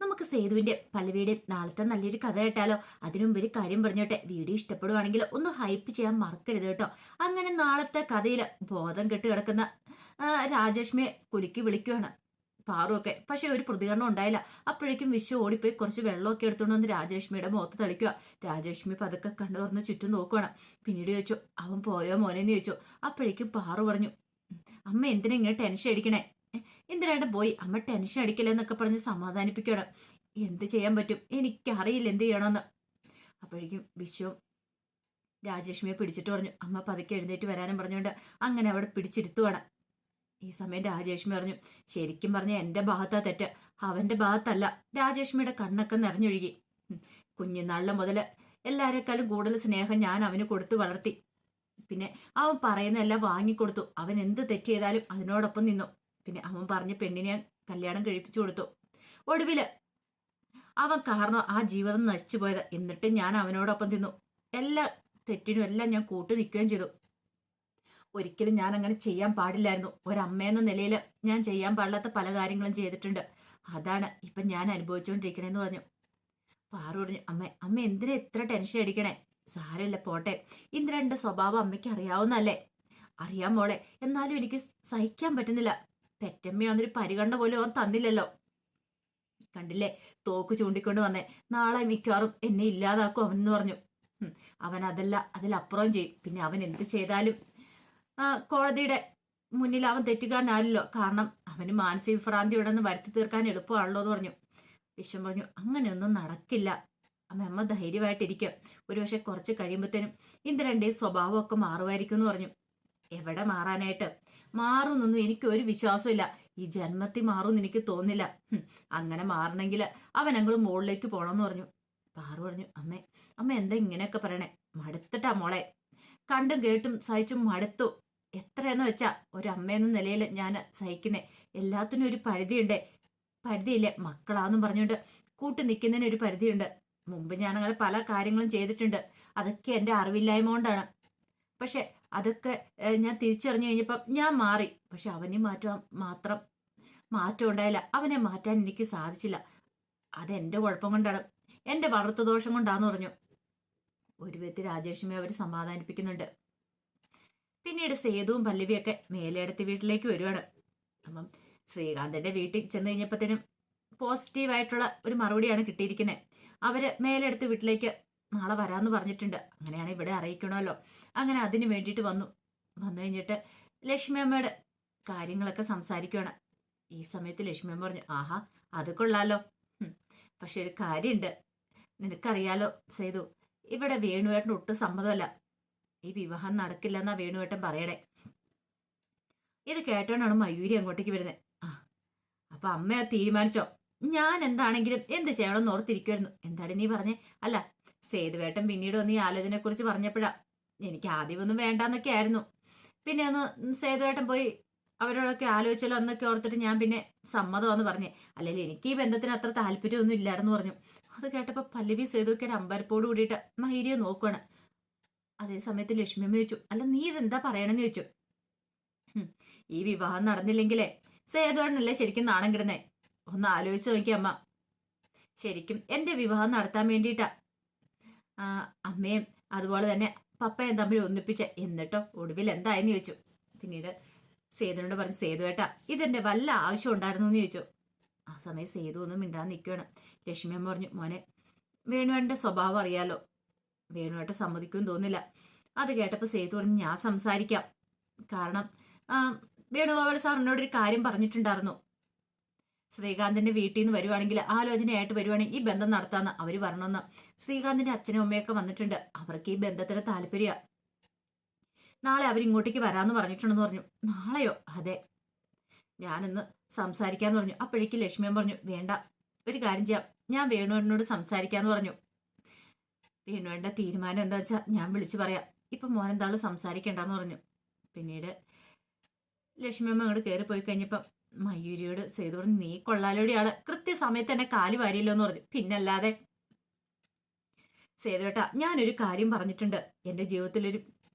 നമുക്ക് സേതുവിന്റെ പല്ലവിയുടെയും നാളത്തെ നല്ലൊരു കഥ കേട്ടാലോ? അതിനുമുമ്പ് ഒരു കാര്യം പറഞ്ഞോട്ടെ, വീഡിയോ ഇഷ്ടപ്പെടുവാണെങ്കിൽ ഒന്ന് ഹൈപ്പ് ചെയ്യാൻ മറക്കരുത് കേട്ടോ. അങ്ങനെ നാളത്തെ കഥയിൽ ബോധം കെട്ട് കിടക്കുന്ന രാജേഷ്മിയെ കുലുക്കി വിളിക്കുവാണ് പാറുമൊക്കെ. പക്ഷെ ഒരു പ്രതികരണം ഉണ്ടായില്ല. അപ്പോഴേക്കും വിശ്വ ഓടിപ്പോയി കുറച്ച് വെള്ളമൊക്കെ എടുത്തുകൊണ്ട് വന്ന് രാജേഷ്മിയുടെ മുഖത്ത് തളിക്കുക. രാജേഷ്മി പതുക്കെ കണ്ണു തുറന്ന് ചുറ്റും നോക്കുവാണ്. പിന്നീട് ചോദിച്ചു, അവൻ പോയോ മോനെന്ന് ചോദിച്ചു. അപ്പോഴേക്കും പാറു പറഞ്ഞു, അമ്മ എന്തിനാ ഇങ്ങനെ ടെൻഷൻ അടിക്കണേ? എന്തിനായിട്ട് പോയി, അമ്മ ടെൻഷൻ അടിക്കില്ലെന്നൊക്കെ പറഞ്ഞ് സമാധാനിപ്പിക്കണം. എന്ത് ചെയ്യാൻ പറ്റും, എനിക്കറിയില്ല എന്ത് ചെയ്യണമെന്ന്. അപ്പോഴേക്കും വിശ്വം രാജേഷ്മിയെ പിടിച്ചിട്ട് പറഞ്ഞു, അമ്മ പതുക്കെ എഴുന്നേറ്റ് വരാനും പറഞ്ഞുകൊണ്ട് അങ്ങനെ അവിടെ പിടിച്ചിരുത്തുവാണ്. ഈ സമയം രാജേഷ്മി പറഞ്ഞു, ശരിക്കും പറഞ്ഞ എന്റെ ഭാഗത്താ തെറ്റ്, അവന്റെ ഭാഗത്തല്ല. രാജേഷ്മിയുടെ കണ്ണൊക്കെ നിറഞ്ഞൊഴുകി. കുഞ്ഞുനാളിലെ മുതല് എല്ലാരെക്കാളും കൂടുതൽ സ്നേഹം ഞാൻ അവന് കൊടുത്തു വളർത്തി. പിന്നെ അവൻ പറയുന്നതെല്ലാം വാങ്ങിക്കൊടുത്തു. അവൻ എന്ത് തെറ്റ് ചെയ്താലും അതിനോടൊപ്പം നിന്നു. പിന്നെ അവൻ പറഞ്ഞ പെണ്ണിനെ കല്യാണം കഴിപ്പിച്ചു കൊടുത്തു. ഒടുവില് അവൻ കാരണം ആ ജീവിതം നശിച്ചു പോയത്. എന്നിട്ട് ഞാൻ അവനോടൊപ്പം തിന്നു. എല്ലാ തെറ്റിനും എല്ലാം ഞാൻ കൂട്ടു നിൽക്കുകയും ചെയ്തു. ഒരിക്കലും ഞാൻ അങ്ങനെ ചെയ്യാൻ പാടില്ലായിരുന്നു. ഒരമ്മയെന്ന നിലയിൽ ഞാൻ ചെയ്യാൻ പാടില്ലാത്ത പല കാര്യങ്ങളും ചെയ്തിട്ടുണ്ട്. അതാണ് ഇപ്പൊ ഞാൻ അനുഭവിച്ചുകൊണ്ടിരിക്കണേന്ന് പറഞ്ഞു. പാറു പറഞ്ഞു, അമ്മ എന്തിനാ ഇത്ര ടെൻഷൻ അടിക്കണേ? സാരമില്ല, പോട്ടെ. ഇന്ദ്രന്റെ സ്വഭാവം അമ്മയ്ക്ക് അറിയാവുന്നല്ലേ? അറിയാൻ മോളെ, എന്നാലും എനിക്ക് സഹിക്കാൻ പറ്റുന്നില്ല. പെറ്റമ്മയാന്നൊരു പരിഗണന പോലും അവൻ തന്നില്ലല്ലോ. കണ്ടില്ലേ, തോക്ക് ചൂണ്ടിക്കൊണ്ട് വന്നേ. നാളെ മിക്കവാറും എന്നെ ഇല്ലാതാക്കും അവനെന്ന് പറഞ്ഞു. അവൻ അതല്ല അതിലപ്പുറം ചെയ്യും. പിന്നെ അവൻ എന്ത് ചെയ്താലും കോടതിയുടെ മുന്നിൽ അവൻ തെറ്റുകാരനാണല്ലോ. കാരണം അവന് മാനസിക വിഭ്രാന്തി ഉണ്ടെന്ന് വരുത്തി തീർക്കാൻ എളുപ്പമാണല്ലോ എന്ന് പറഞ്ഞു. വിശ്വം പറഞ്ഞു, അങ്ങനെയൊന്നും നടക്കില്ല അമ്മ ധൈര്യമായിട്ടിരിക്കും. ഒരുപക്ഷെ കുറച്ച് കഴിയുമ്പോഴത്തേനും ഇന്ദ്രന്റെയും സ്വഭാവമൊക്കെ മാറുമായിരിക്കും എന്ന് പറഞ്ഞു. എവിടെ മാറാനായിട്ട്? മാറുന്നൊന്നും എനിക്ക് ഒരു വിശ്വാസമില്ല. ഈ ജന്മത്തിൽ മാറുമെന്ന് എനിക്ക് തോന്നില്ല. അങ്ങനെ മാറണമെങ്കിൽ അവൻ അങ്ങോട്ട് മുകളിലേക്ക് പോണമെന്ന് പറഞ്ഞു. പാറു പറഞ്ഞു, അമ്മ എന്താ ഇങ്ങനെയൊക്കെ പറയണേ? മടുത്തിട്ടാ മോളെ, കണ്ടും കേട്ടും സഹിച്ചും മടുത്തു. എത്രയെന്ന് വെച്ചാ ഒരമ്മയെന്ന നിലയിൽ ഞാൻ സഹിക്കുന്നേ. എല്ലാത്തിനും ഒരു പരിധിയുണ്ടേ. പരിധിയില്ലേ? മക്കളാന്നും പറഞ്ഞുകൊണ്ട് കൂട്ടി നിൽക്കുന്നതിന് ഒരു പരിധിയുണ്ട്. മുമ്പ് ഞാൻ അങ്ങനെ പല കാര്യങ്ങളും ചെയ്തിട്ടുണ്ട്. അതൊക്കെ എൻ്റെ അറിവില്ലായ്മ കൊണ്ടാണ്. പക്ഷെ അതൊക്കെ ഞാൻ തിരിച്ചറിഞ്ഞു കഴിഞ്ഞപ്പം ഞാൻ മാറി. പക്ഷെ അവനെ മാറ്റം ഉണ്ടായില്ല. അവനെ മാറ്റാൻ എനിക്ക് സാധിച്ചില്ല. അതെന്റെ കുഴപ്പം കൊണ്ടാണ്, എന്റെ വളർത്തു ദോഷം കൊണ്ടാന്ന് പറഞ്ഞു. ഒരു വിധത്തിൽ രാജേഷ്മി അവർ സമാധാനിപ്പിക്കുന്നുണ്ട്. പിന്നീട് സേതുവും പല്ലവിയൊക്കെ മേലെടുത്ത് വീട്ടിലേക്ക് വരുവാണ്. അപ്പം ശ്രീകാന്തന്റെ വീട്ടിൽ ചെന്ന് കഴിഞ്ഞപ്പോഴത്തേനും പോസിറ്റീവായിട്ടുള്ള ഒരു മറുപടിയാണ് കിട്ടിയിരിക്കുന്നത്. അവര് മേലെടുത്ത് വീട്ടിലേക്ക് നാളെ വരാമെന്ന് പറഞ്ഞിട്ടുണ്ട്. അങ്ങനെയാണ് ഇവിടെ അറിയിക്കണമല്ലോ. അങ്ങനെ അതിന് വേണ്ടിയിട്ട് വന്നു കഴിഞ്ഞിട്ട് ലക്ഷ്മി അമ്മയുടെ കാര്യങ്ങളൊക്കെ സംസാരിക്കുകയാണ്. ഈ സമയത്ത് ലക്ഷ്മി അമ്മ പറഞ്ഞു, ആഹാ അത് കൊള്ളാലോ. പക്ഷെ ഒരു കാര്യമുണ്ട്, നിനക്കറിയാലോ സേതു, ഇവിടെ വേണുവേട്ടൻ ഒട്ടും സമ്മതമല്ല. ഈ വിവാഹം നടക്കില്ലെന്നാ വേണുവേട്ടൻ പറയണേ. ഇത് കേട്ടോണ്ടാണ് മയൂരി അങ്ങോട്ടേക്ക് വരുന്നത്. അപ്പൊ അമ്മ തീരുമാനിച്ചോ? ഞാൻ എന്താണെങ്കിലും എന്ത് ചെയ്യണമെന്ന് ഓർത്തിരിക്കുമായിരുന്നു. എന്താണ് നീ പറഞ്ഞേ? അല്ല, സേതുവേട്ടൻ പിന്നീട് വന്ന് ഈ ആലോചനയെ കുറിച്ച് പറഞ്ഞപ്പോഴാ, എനിക്ക് ആദ്യമൊന്നും വേണ്ടാന്നൊക്കെ ആയിരുന്നു. പിന്നെ ഒന്ന് സേതുവേട്ടൻ പോയി അവരോടൊക്കെ ആലോചിച്ചല്ലോ എന്നൊക്കെ ഓർത്തിട്ട് ഞാൻ പിന്നെ സമ്മതമാന്ന് പറഞ്ഞേ. അല്ലെങ്കിൽ എനിക്ക് ഈ ബന്ധത്തിന് അത്ര താല്പര്യമൊന്നും ഇല്ലായിരുന്നു പറഞ്ഞു. അത് കേട്ടപ്പോ പല്ലവി സേതുവൊക്കെ ഒരു അമ്പരപ്പോട് കൂടിയിട്ട് മൈരിയെ നോക്കുവാണ്. അതേ സമയത്ത് ലക്ഷ്മിയമ്മ ചോദിച്ചു, അല്ല നീ ഇതെന്താ പറയണെന്ന് ചോദിച്ചു. ഈ വിവാഹം നടന്നില്ലെങ്കിലേ സേതുവേട്ടനല്ലേ ശരിക്കും നാണം കിടുന്നേ. ഒന്ന് ആലോചിച്ച് നോക്കിയ അമ്മ. ശരിക്കും എന്റെ വിവാഹം നടത്താൻ വേണ്ടിയിട്ടാ അമ്മയും അതുപോലെ തന്നെ പപ്പയും തമ്മിൽ ഒന്നിപ്പിച്ച്. എന്നിട്ടോ ഒടുവിൽ എന്തായെന്ന് ചോദിച്ചു. പിന്നീട് സേതുവിനോട് പറഞ്ഞു, സേതുവേട്ടാ ഇതെന്റെ വല്ല ആവശ്യം ഉണ്ടായിരുന്നു എന്ന് ചോദിച്ചു. ആ സമയം സേതു ഒന്നും മിണ്ടാൻ നിൽക്കുകയാണ്. ലക്ഷ്മിയമ്മ പറഞ്ഞു, മോനെ വേണുവേട്ടന്റെ സ്വഭാവം അറിയാലോ, വേണുവേട്ടൻ സമ്മതിക്കുമെന്ന് തോന്നില്ല. അത് കേട്ടപ്പോൾ സേതു പറഞ്ഞു, ഞാൻ സംസാരിക്കാം. കാരണം വേണുഗോപാൽ സാർ എന്നോടൊരു കാര്യം പറഞ്ഞിട്ടുണ്ടായിരുന്നു. ശ്രീകാന്തിന്റെ വീട്ടിൽ നിന്ന് വരുവാണെങ്കിൽ ആലോചനയായിട്ട് വരുവാണെങ്കിൽ ഈ ബന്ധം നടത്താന്ന് അവര് പറഞ്ഞെന്ന്. ശ്രീകാന്തിന്റെ അച്ഛനും അമ്മയൊക്കെ വന്നിട്ടുണ്ട്. അവർക്ക് ഈ ബന്ധത്തിന് താല്പര്യ. നാളെ അവരിങ്ങോട്ടേക്ക് വരാന്ന് പറഞ്ഞിട്ടുണ്ടെന്ന് പറഞ്ഞു. നാളെയോ? അതെ, ഞാനിന്ന് സംസാരിക്കാന്ന് പറഞ്ഞു. അപ്പോഴേക്കും ലക്ഷ്മിയൻ പറഞ്ഞു, വേണ്ട, ഒരു കാര്യം ചെയ്യാം, ഞാൻ വേണുവേട്ടനോട് സംസാരിക്കാന്ന് പറഞ്ഞു. വേണുവേട്ടന്റെ തീരുമാനം എന്താ വെച്ചാൽ ഞാൻ വിളിച്ചു പറയാം. ഇപ്പൊ മോനെന്താളും സംസാരിക്കണ്ടെന്ന് പറഞ്ഞു. പിന്നീട് ലക്ഷ്മിയമ്മ അങ്ങോട്ട് കയറി പോയി കഴിഞ്ഞപ്പം മയൂരിയോട് സേതു പറഞ്ഞു, നീ കൊള്ളാലോടി ആള്, കൃത്യസമയത്ത് എന്നെ കാല് വാരിയല്ലോ എന്ന് പറഞ്ഞു. പിന്നല്ലാതെ സേതുവേട്ടാ, ഞാനൊരു കാര്യം പറഞ്ഞിട്ടുണ്ട്. എന്റെ ജീവിതത്തിലൊരു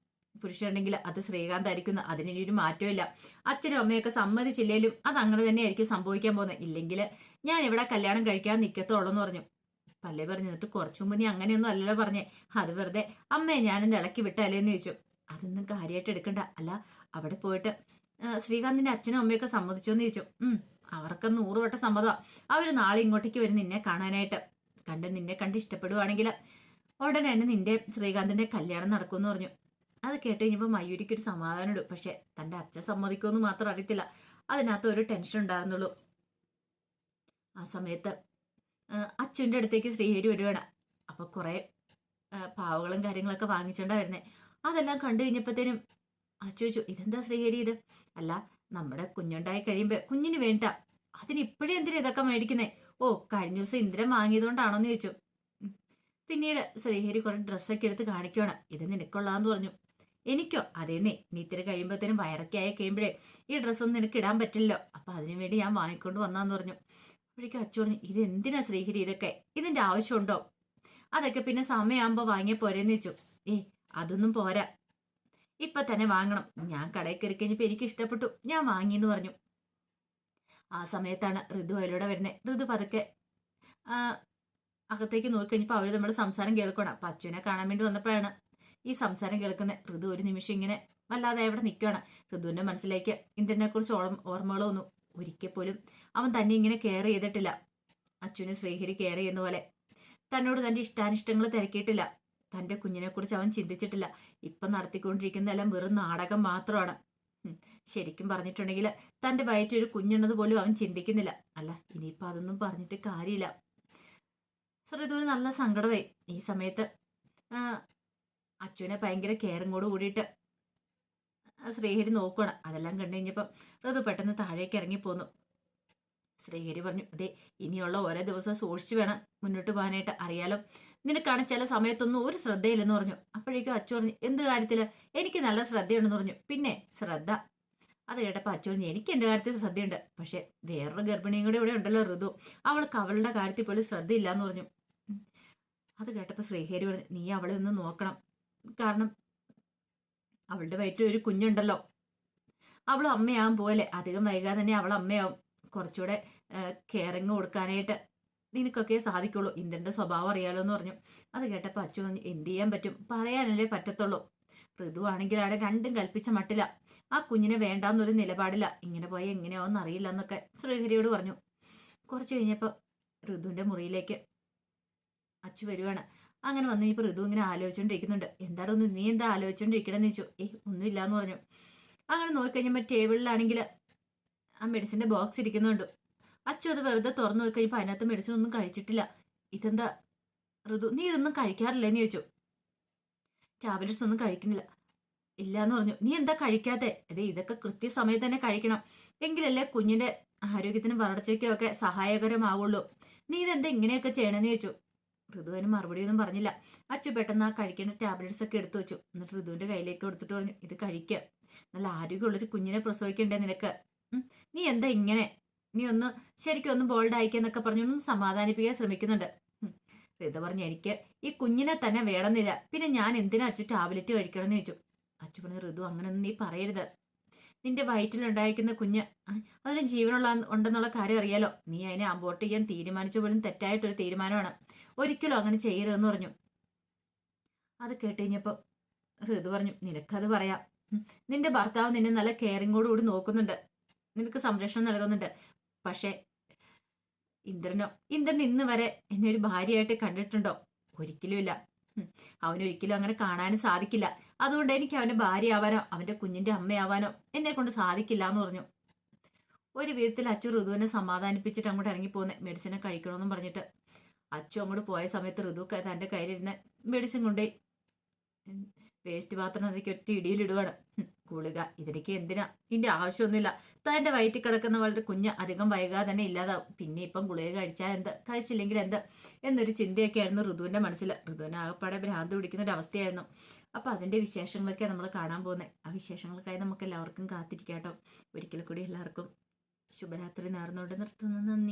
പുരുഷനുണ്ടെങ്കിൽ അത് ശ്രീകാന്ത് ആയിരിക്കുന്നു. അതിനൊരു മാറ്റമില്ല. അച്ഛനും അമ്മയൊക്കെ സമ്മതിച്ചില്ലേലും അത് അങ്ങനെ തന്നെ ആയിരിക്കും സംഭവിക്കാൻ പോകുന്നത്. ഇല്ലെങ്കിൽ ഞാൻ ഇവിടെ കല്യാണം കഴിക്കാൻ നിൽക്കത്തുള്ളൂ എന്ന് പറഞ്ഞു. പല്ലേ പറഞ്ഞു, എന്നിട്ട് കുറച്ചു മുമ്പ് നീ അങ്ങനെയൊന്നും അല്ലല്ലോ പറഞ്ഞേ, അത് വെറുതെ അമ്മയെ ഞാനൊന്ന് ഇളക്കി വിട്ടല്ലേന്ന് ചോദിച്ചു. അതൊന്നും കാര്യമായിട്ട് എടുക്കണ്ട. അല്ല, അവിടെ പോയിട്ട് ശ്രീകാന്തിന്റെ അച്ഛനും അമ്മയൊക്കെ സമ്മതിച്ചോന്ന് ചോദിച്ചു. അവർക്ക് 100 വട്ടം സമ്മതമാ. അവര് നാളെ ഇങ്ങോട്ടേക്ക് വരും നിന്നെ കാണാനായിട്ട്. നിന്നെ കണ്ട് ഇഷ്ടപ്പെടുവാണെങ്കിൽ ഉടനെ തന്നെ നിന്റെ ശ്രീകാന്തിന്റെ കല്യാണം നടക്കുമെന്ന് പറഞ്ഞു. അത് കേട്ട് കഴിഞ്ഞപ്പോൾ മയൂരിക്ക് ഒരു സമാധാനം ഇടും. പക്ഷെ തന്റെ അച്ഛൻ സമ്മതിക്കുമെന്ന് മാത്രം അറിയത്തില്ല. അതിനകത്ത് ഒരു ടെൻഷൻ ഉണ്ടായിരുന്നുള്ളൂ. ആ സമയത്ത് അച്ഛൻ്റെ അടുത്തേക്ക് ശ്രീഹരി വരുവാണ്. അപ്പൊ കുറെ പാവകളും കാര്യങ്ങളൊക്കെ വാങ്ങിച്ചോണ്ടാ വരുന്നേ. അതെല്ലാം കണ്ടു കഴിഞ്ഞപ്പോഴത്തേനും അച്ഛൻ ചോദിച്ചു, ഇതെന്താ ശ്രീഹരി ഇത്? അല്ല, നമ്മുടെ കുഞ്ഞുണ്ടായി കഴിയുമ്പോ കുഞ്ഞിന് വേണ്ട, അതിന് ഇപ്പോഴും എന്തിനാ ഇതൊക്കെ മേടിക്കുന്നേ? ഓ, കഴിഞ്ഞ ദിവസം ഇന്ദ്രൻ വാങ്ങിയതുകൊണ്ടാണോന്ന് ചോദിച്ചു. പിന്നീട് ശ്രീഹരി കുറെ ഡ്രസ്സൊക്കെ എടുത്ത് കാണിക്കുവാണ്. ഇത് നിനക്കുള്ളതാന്ന് പറഞ്ഞു. എനിക്കോ? അതേന്നേ, നീ ഇത്തിരി കഴിയുമ്പോഴത്തേനും വയറൊക്കെ ആയി കഴിയുമ്പോഴേ ഈ ഡ്രസ്സൊന്നും നിനക്ക് ഇടാൻ പറ്റില്ലല്ലോ, അപ്പൊ അതിനു വേണ്ടി ഞാൻ വാങ്ങിക്കൊണ്ട് വന്നാന്ന് പറഞ്ഞു. അപ്പോഴേക്കും അച്ചു പറഞ്ഞു, ഇത് എന്തിനാ ശ്രീഹരി ഇതൊക്കെ? ഇതിന്റെ ആവശ്യമുണ്ടോ? അതൊക്കെ പിന്നെ സമയമാകുമ്പോ വാങ്ങിയ പോരെന്ന് വെച്ചു. അതൊന്നും പോരാ, ഇപ്പൊ തന്നെ വാങ്ങണം. ഞാൻ കടയിൽ കയറി കഴിഞ്ഞപ്പോ എനിക്ക് ഇഷ്ടപ്പെട്ടു, ഞാൻ വാങ്ങിന്ന് പറഞ്ഞു. ആ സമയത്താണ് ഋതു അതിലൂടെ വരുന്നത്. ഋതു പതുക്കെ അകത്തേക്ക് നോക്കിക്കഴിഞ്ഞപ്പോ അവര് നമ്മുടെ സംസാരം കേൾക്കണം. അപ്പൊ അച്ഛനെ കാണാൻ വേണ്ടി വന്നപ്പോഴാണ് ഈ സംസാരം കേൾക്കുന്നത്. ഋതു ഒരു നിമിഷം ഇങ്ങനെ വല്ലാതെ അവിടെ നിൽക്കുകയാണ്. ഋതുവിന്റെ മനസ്സിലേക്ക് ഇന്ദ്രനെ കുറിച്ച് ഓർമ്മകൾ വന്നു. ഒരിക്കൽ പോലും അവൻ തന്നെ ഇങ്ങനെ കെയർ ചെയ്തിട്ടില്ല. അച്ഛനെ ശ്രീഹരി കെയർ ചെയ്യുന്ന പോലെ തന്നോട് തന്റെ ഇഷ്ടാനിഷ്ടങ്ങൾ തിരക്കിയിട്ടില്ല. തന്റെ കുഞ്ഞിനെ കുറിച്ച് അവൻ ചിന്തിച്ചിട്ടില്ല. ഇപ്പൊ നടത്തിക്കൊണ്ടിരിക്കുന്നതെല്ലാം വെറും നാടകം മാത്രമാണ്. ശരിക്കും പറഞ്ഞിട്ടുണ്ടെങ്കിൽ തന്റെ വയറ്റൊരു കുഞ്ഞുള്ളത് പോലും അവൻ ചിന്തിക്കുന്നില്ല. അല്ല, ഇനിയിപ്പൊ അതൊന്നും പറഞ്ഞിട്ട് കാര്യമില്ല. ഋതുവിന് നല്ല സങ്കടമായി. ഈ സമയത്ത് അച്ഛനെ ഭയങ്കര കെയറിങ്ങോട് കൂടിയിട്ട് ശ്രീഹരി നോക്കണം. അതെല്ലാം കണ്ടു കഴിഞ്ഞപ്പം ഋതു പെട്ടെന്ന് താഴേക്ക് ഇറങ്ങിപ്പോന്നു. ശ്രീഹരി പറഞ്ഞു, അതെ, ഇനിയുള്ള ഓരോ ദിവസം സൂക്ഷിച്ചു വേണം മുന്നോട്ട് പോകാനായിട്ട്. അറിയാലോ, നിനക്കാണ് ചില സമയത്തൊന്നും ഒരു ശ്രദ്ധയില്ലെന്ന് പറഞ്ഞു. അപ്പോഴേക്കും അച്ചു പറഞ്ഞു, എന്ത് കാര്യത്തില്? എനിക്ക് നല്ല ശ്രദ്ധയുണ്ടെന്ന് പറഞ്ഞു. പിന്നെ ശ്രദ്ധ? അത് കേട്ടപ്പോൾ അച്ചു പറഞ്ഞു, എനിക്ക് എന്റെ കാര്യത്തിൽ ശ്രദ്ധയുണ്ട്, പക്ഷെ വേറൊരു ഗർഭിണിയും കൂടെ ഇവിടെ ഉണ്ടല്ലോ ഋതു, അവൾക്ക് അവളുടെ കാര്യത്തിൽ പോലും ശ്രദ്ധയില്ല എന്ന് പറഞ്ഞു. അത് കേട്ടപ്പോൾ ശ്രീഹരി പറഞ്ഞു, നീ അവളെ ഒന്ന് നോക്കണം. കാരണം അവളുടെ വയറ്റിൽ ഒരു കുഞ്ഞുണ്ടല്ലോ, അവൾ അമ്മയാവും പോലെ. അധികം വൈകാതെ തന്നെ അവൾ അമ്മയാവും. കുറച്ചുകൂടെ കെയറിങ് കൊടുക്കാനായിട്ട് നിനക്കൊക്കെ സാധിക്കുള്ളൂ. ഇന്ദ്രന്റെ സ്വഭാവം അറിയാലോ എന്ന് പറഞ്ഞു. അത് കേട്ടപ്പോൾ അച്ചു പറഞ്ഞു, എന്ത് ചെയ്യാൻ പറ്റും, പറയാനല്ലേ പറ്റത്തുള്ളൂ. ഋതു ആണെങ്കിലാണ് രണ്ടും കൽപ്പിച്ച മട്ടില്ല. ആ കുഞ്ഞിനെ വേണ്ടാന്നൊരു നിലപാടില്ല. ഇങ്ങനെ പോയാൽ എങ്ങനെയാവെന്ന് അറിയില്ല എന്നൊക്കെ ശ്രീഹരിയോട് പറഞ്ഞു. കുറച്ച് കഴിഞ്ഞപ്പോൾ ഋതുവിന്റെ മുറിയിലേക്ക് അച്ചു വരുവാണ്. അങ്ങനെ വന്നു കഴിഞ്ഞപ്പോൾ ഋതു ഇങ്ങനെ ആലോചിച്ചോണ്ടിരിക്കുന്നുണ്ട്. എന്താണെന്ന്, നീ എന്താ ആലോചിച്ചോണ്ടിരിക്കണെന്ന് ചോദിച്ചു. ഒന്നുമില്ലാന്ന് പറഞ്ഞു. അങ്ങനെ നോക്കിക്കഴിഞ്ഞപ്പോൾ ടേബിളിലാണെങ്കിൽ ആ മെഡിസിന്റെ ബോക്സ് ഇരിക്കുന്നുണ്ട്. അച്ചു അത് വെറുതെ തുറന്നു നോക്കി കഴിഞ്ഞപ്പോൾ അതിനകത്ത് മെഡിസിൻ ഒന്നും കഴിച്ചിട്ടില്ല. ഇതെന്താ ഋതു, നീ ഇതൊന്നും കഴിക്കാറില്ലെന്ന് ചോദിച്ചു. ടാബ്ലറ്റ്സ് ഒന്നും കഴിക്കുന്നില്ല. ഇല്ലാന്ന് പറഞ്ഞു. നീ എന്താ കഴിക്കാത്തെ? അതെ, ഇതൊക്കെ കൃത്യസമയത്ത് തന്നെ കഴിക്കണം, എങ്കിലല്ലേ കുഞ്ഞിന്റെ ആരോഗ്യത്തിനും വളർച്ചയ്ക്കും ഒക്കെ സഹായകരമാവുള്ളൂ. നീ ഇതെന്താ ഇങ്ങനെയൊക്കെ ചെയ്യണമെന്ന് ചോദിച്ചു. ഋതുവിന് മറുപടിയൊന്നും പറഞ്ഞില്ല. അച്ചു പെട്ടെന്ന് ആ കഴിക്കേണ്ട ടാബ്ലറ്റ്സ് ഒക്കെ എടുത്തു വെച്ചു. എന്നിട്ട് ഋതുവിന്റെ കയ്യിലേക്ക് കൊടുത്തിട്ട് പറഞ്ഞു, ഇത് കഴിക്കുക, നല്ല ആരോഗ്യമുള്ളൊരു കുഞ്ഞിനെ പ്രസവിക്കണ്ടേ നിനക്ക്. നീ എന്താ ഇങ്ങനെ, നീ ഒന്ന് ശരിക്കും ഒന്ന് ബോൾഡ് ആയിക്കെന്നൊക്കെ പറഞ്ഞു ഒന്ന് സമാധാനിപ്പിക്കാൻ ശ്രമിക്കുന്നുണ്ട്. ഋതു പറഞ്ഞു, എനിക്ക് ഈ കുഞ്ഞിനെ തന്നെ വേണമെന്നില്ല, പിന്നെ ഞാൻ എന്തിനാ അച്ചു ടാബ്ലറ്റ് കഴിക്കണം എന്ന് ചോദിച്ചു. അച്ചു പറഞ്ഞു, ഋതു അങ്ങനൊന്നും നീ പറയരുത്. നിന്റെ വയറ്റിലുണ്ടായിരിക്കുന്ന കുഞ്ഞ് അതിന് ജീവനുള്ള ഉണ്ടെന്നുള്ള കാര്യം അറിയാലോ. നീ അതിനെ അബോർട്ട് ചെയ്യാൻ തീരുമാനിച്ച പോലും തെറ്റായിട്ടൊരു തീരുമാനമാണ്. ഒരിക്കലും അങ്ങനെ ചെയ്യരുതെന്ന് പറഞ്ഞു. അത് കേട്ടുകഴിഞ്ഞപ്പോൾ ഋതു പറഞ്ഞു, നിനക്കത് പറയാം. നിന്റെ ഭർത്താവ് നിന്നെ നല്ല കെയറിങ്ങോടുകൂടി നോക്കുന്നുണ്ട്, നിനക്ക് സംരക്ഷണം നൽകുന്നുണ്ട്. പക്ഷേ ഇന്ദ്രൻ ഇന്ന് വരെ എന്നെ ഒരു ഭാര്യയായിട്ട് കണ്ടിട്ടുണ്ടോ? ഒരിക്കലും ഇല്ല. അവനൊരിക്കലും അങ്ങനെ കാണാനും സാധിക്കില്ല. അതുകൊണ്ട് എനിക്ക് അവന്റെ ഭാര്യ ആവാനോ അവന്റെ കുഞ്ഞിന്റെ അമ്മയാവാനോ എന്നെ കൊണ്ട് സാധിക്കില്ല എന്ന് പറഞ്ഞു. ഒരു വിധത്തിൽ അച്ചു ഋതുവിനെ സമാധാനിപ്പിച്ചിട്ട് അങ്ങോട്ട് ഇറങ്ങിപ്പോന്നെ മെഡിസിനെ കഴിക്കണമെന്നും പറഞ്ഞിട്ട്. അച്ചു അങ്ങോട്ട് പോയ സമയത്ത് ഋതു തന്റെ കയ്യിലിരുന്ന് മെഡിസിൻ കൊണ്ടേ വേസ്റ്റ് പാത്രം അതൊക്കെ ഒറ്റ ഇടിയിലിടുവാണ്. ഗുളിക ഇതിലേക്ക് എന്തിനാ, ഇതിന്റെ ആവശ്യമൊന്നുമില്ല. തന്റെ വയറ്റിൽ കിടക്കുന്ന വളരെ കുഞ്ഞ് അധികം വൈകാതെ തന്നെ ഇല്ലാതാവും. പിന്നെ ഇപ്പം ഗുളിക കഴിച്ചാൽ എന്ത്, കഴിച്ചില്ലെങ്കിൽ എന്ത് എന്നൊരു ചിന്തയൊക്കെ ആയിരുന്നു ഋതുവിന്റെ മനസ്സിൽ. ഋതുവിന് ആകപ്പാടെ ഭ്രാന്ത് പിടിക്കുന്ന ഒരു അവസ്ഥയായിരുന്നു. അപ്പൊ അതിന്റെ വിശേഷങ്ങളൊക്കെ നമ്മൾ കാണാൻ പോകുന്നത്. ആ വിശേഷങ്ങൾക്കായി നമുക്ക് എല്ലാവർക്കും കാത്തിരിക്കാട്ടോ. ഒരിക്കൽ കൂടി എല്ലാവർക്കും ശുഭരാത്രി നേർന്നുകൊണ്ട് നിർത്തുന്നു. നന്ദി.